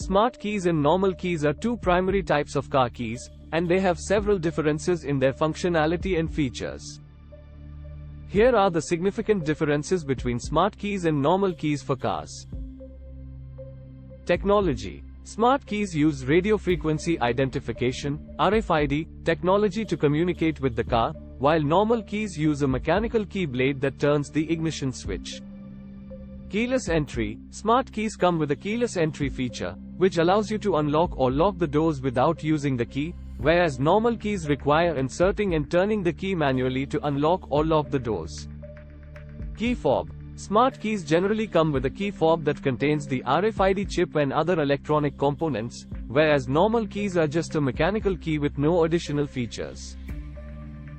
Smart keys and normal keys are two primary types of car keys, and they have several differences in their functionality and features. Here are the significant differences between smart keys and normal keys for cars. Technology. Smart keys use radio frequency identification (RFID) technology to communicate with the car, while normal keys use a mechanical key blade that turns the ignition switch. Keyless entry. Smart keys come with a keyless entry feature, which allows you to unlock or lock the doors without using the key, whereas normal keys require inserting and turning the key manually to unlock or lock the doors. Key fob. Smart keys generally come with a key fob that contains the RFID chip and other electronic components, whereas normal keys are just a mechanical key with no additional features.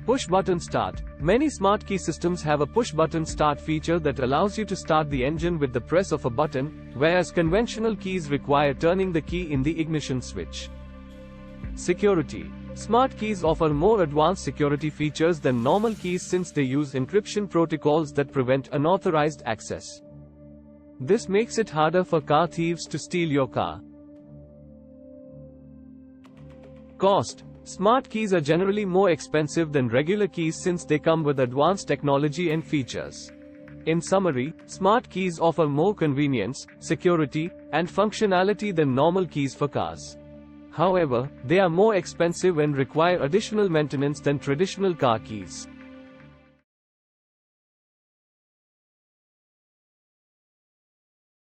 Push-button start. Many smart key systems have a push-button start feature that allows you to start the engine with the press of a button, whereas conventional keys require turning the key in the ignition switch. Security. Smart keys offer more advanced security features than normal keys since they use encryption protocols that prevent unauthorized access. This makes it harder for car thieves to steal your car. Cost. Smart keys are generally more expensive than regular keys since they come with advanced technology and features. In summary, smart keys offer more convenience, security, and functionality than normal keys for cars. However, they are more expensive and require additional maintenance than traditional car keys.